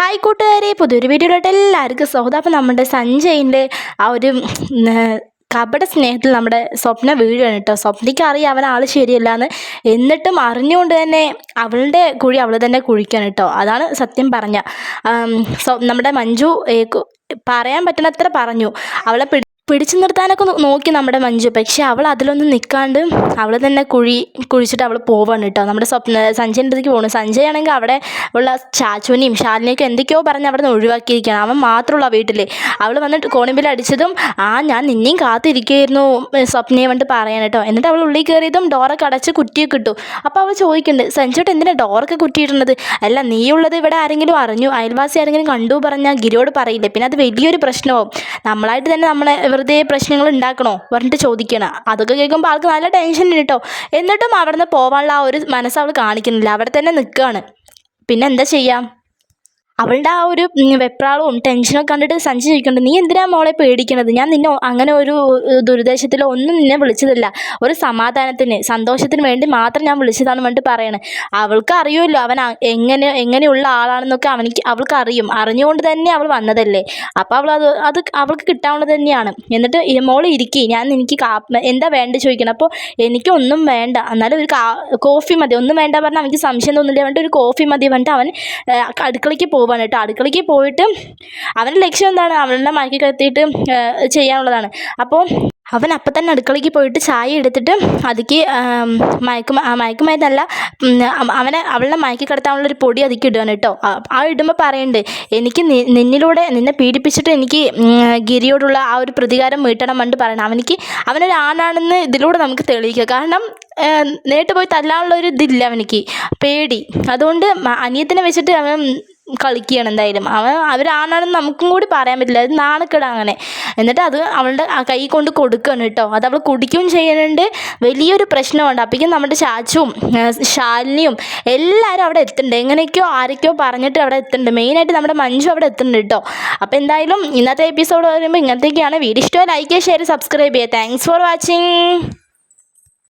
Hi കൂട്ടുകാരെ, പുതിയൊരു വീഡിയോയിലോട്ട് എല്ലാവർക്കും സ്വാഗതം. അപ്പോൾ നമ്മുടെ സഞ്ജയിൻ്റെ ആ ഒരു കപട സ്നേഹത്തിൽ നമ്മുടെ സ്വപ്ന വീഴാണ് കേട്ടോ. സ്വപ്നയ്ക്ക് അറിയാം അവൻ ആൾ ശരിയല്ലാന്ന്, എന്നിട്ടും അറിഞ്ഞുകൊണ്ട് തന്നെ അവളുടെ കുഴി അവൾ തന്നെ കുഴിക്കാണ് കേട്ടോ. അതാണ് സത്യം പറഞ്ഞ നമ്മുടെ മഞ്ജു പറയാൻ പറ്റുന്നത്ര പറഞ്ഞു. അവളെ പിടിച്ചു നിർത്താനൊക്കെ നോക്കി നമ്മുടെ മഞ്ജു. പക്ഷേ അവൾ അതിലൊന്നും നിൽക്കാണ്ട് അവൾ തന്നെ കുഴിച്ചിട്ട് അവൾ പോവാണ് കേട്ടോ. നമ്മുടെ സഞ്ജയൻ്റെ അടുത്തേക്ക് പോകുന്നു. സഞ്ജയ് ആണെങ്കിൽ അവിടെ ഉള്ള ചാച്ചുവിനെയും ശാലിനെയൊക്കെ എന്തൊക്കെയോ പറഞ്ഞ് അവിടെ നിന്ന് ഒഴിവാക്കിയിരിക്കുകയാണ്. അവൻ മാത്രമുള്ള വീട്ടിൽ അവൾ വന്നിട്ട് കോണിമ്പിൽ അടിച്ചതും ഞാൻ നിന്നെയും കാത്തിരിക്കുകയായിരുന്നു സ്വപ്നയെ വന്നിട്ട് പറയാൻ കേട്ടോ. എന്നിട്ട് അവൾ ഉള്ളിൽ കയറിയതും ഡോറൊക്കെ അടച്ച് കുറ്റിയൊക്കെ ഇട്ടു. അപ്പോൾ അവൾ ചോദിക്കുന്നുണ്ട്, സഞ്ജുട്ട് എന്തിനാണ് ഡോറൊക്കെ കുറ്റിയിടുന്നത്? അല്ല, നീയുള്ളത് ഇവിടെ ആരെങ്കിലും അറിഞ്ഞു, അയൽവാസി ആരെങ്കിലും കണ്ടു പറഞ്ഞാൽ ഗിരിയോട് പറയില്ലേ, പിന്നെ അത് വലിയൊരു പ്രശ്നമാവും. നമ്മളായിട്ട് തന്നെ നമ്മളെ വെറുതെ പ്രശ്നങ്ങൾ ഉണ്ടാക്കണോ പറഞ്ഞിട്ട് ചോദിക്കണം. അതൊക്കെ കേൾക്കുമ്പോൾ ആൾക്ക് നല്ല ടെൻഷൻ ഉണ്ട് കേട്ടോ. എന്നിട്ടും അവിടെ നിന്ന് പോകാനുള്ള ആ ഒരു മനസ്സ് അവൾ കാണിക്കുന്നില്ല, അവിടെ തന്നെ നിൽക്കുകയാണ്. പിന്നെ എന്താ ചെയ്യാം? അവളുടെ ആ ഒരു വെപ്രാളവും ടെൻഷനൊക്കെ കണ്ടിട്ട് സഞ്ജയ് ചോദിക്കുന്നുണ്ട്, നീ എന്തിനാ മോളെ പേടിക്കണത്? ഞാൻ നിന്നെ അങ്ങനെ ഒരു ദുരുദ്ദേശത്തിലോ ഒന്നും നിന്നെ വിളിച്ചതില്ല. ഒരു സമാധാനത്തിന് സന്തോഷത്തിന് വേണ്ടി മാത്രം ഞാൻ വിളിച്ചതാണെന്ന് വേണ്ടി പറയണേ. അവൾക്ക് അറിയുമല്ലോ അവൻ എങ്ങനെയുള്ള ആളാണെന്നൊക്കെ അവൾക്ക് അറിഞ്ഞുകൊണ്ട് തന്നെ അവൾ വന്നതല്ലേ. അപ്പോൾ അവൾ അത് അവൾക്ക് കിട്ടാവുന്നത് തന്നെയാണ്. എന്നിട്ട് മോൾ ഇരിക്കി, ഞാൻ എനിക്ക് എന്താ വേണ്ട ചോദിക്കണം. അപ്പോൾ എനിക്കൊന്നും വേണ്ട, എന്നാലും ഒരു കോഫി മതി. ഒന്നും വേണ്ട പറഞ്ഞാൽ അവനിക്ക് സംശയം തോന്നില്ല. വേണ്ട ഒരു കോഫി മതി പറഞ്ഞിട്ട് അവൻ അടുക്കളയ്ക്ക് പോവാണ് കേട്ടോ. അടുക്കളയ്ക്ക് പോയിട്ട് അവൻ്റെ ലക്ഷ്യം എന്താണ്? അവളുടെ മയക്കി കിടത്തിയിട്ട് ചെയ്യാനുള്ളതാണ്. അപ്പോൾ അവൻ അപ്പം തന്നെ അടുക്കളയ്ക്ക് പോയിട്ട് ചായ എടുത്തിട്ട് അതിക്ക് മയക്കുമരുന്നല്ല, അവളുടെ മയക്കി കിടത്താനുള്ളൊരു പൊടി അതിക്ക് ഇടുകയാണ് കേട്ടോ. ആ ഇടുമ്പോൾ പറയുന്നുണ്ട്, എനിക്ക് നിന്നെ പീഡിപ്പിച്ചിട്ട് എനിക്ക് ഗിരിയോടുള്ള ആ ഒരു പ്രതികാരം വീട്ടണം വേണ്ടി പറയണം. അവനൊരു ആണാണെന്ന് ഇതിലൂടെ നമുക്ക് തെളിയിക്കുക. കാരണം നേരിട്ട് പോയി തല്ലാനുള്ള ഒരു ഇതില്ല അവനിക്ക്, പേടി. അതുകൊണ്ട് അനിയത്തിനെ വെച്ചിട്ട് അവൻ കളിക്കുകയാണ്. എന്തായാലും അവരാണാണെന്ന് നമുക്കും കൂടി പറയാൻ പറ്റില്ല, അത് നാണക്കേട് അങ്ങനെ. എന്നിട്ട് അത് അവളുടെ കൈ കൊണ്ട് കൊടുക്കുകയാണ് കേട്ടോ. അത് അവൾ കുടിക്കുകയും ചെയ്യുന്നുണ്ട്. വലിയൊരു പ്രശ്നമുണ്ട്. അപ്പോഴേക്കും നമ്മുടെ ചാച്ചുവും ശാലിനിയും എല്ലാവരും അവിടെ എത്തുന്നുണ്ട്. എങ്ങനെയൊക്കെയോ ആരൊക്കെയോ പറഞ്ഞിട്ട് അവിടെ എത്തുന്നുണ്ട്. മെയിനായിട്ട് നമ്മുടെ മഞ്ജു അവിടെ എത്തുന്നുണ്ട് കേട്ടോ. അപ്പോൾ എന്തായാലും ഇന്നത്തെ എപ്പിസോഡ് വരുമ്പോൾ ഇങ്ങനത്തേക്കാണ്. വീഡിയോ ഇഷ്ടമായി ലൈക്ക് ചെയ്യുക, ഷെയർ, സബ്സ്ക്രൈബ് ചെയ്യുക. Thanks for watching.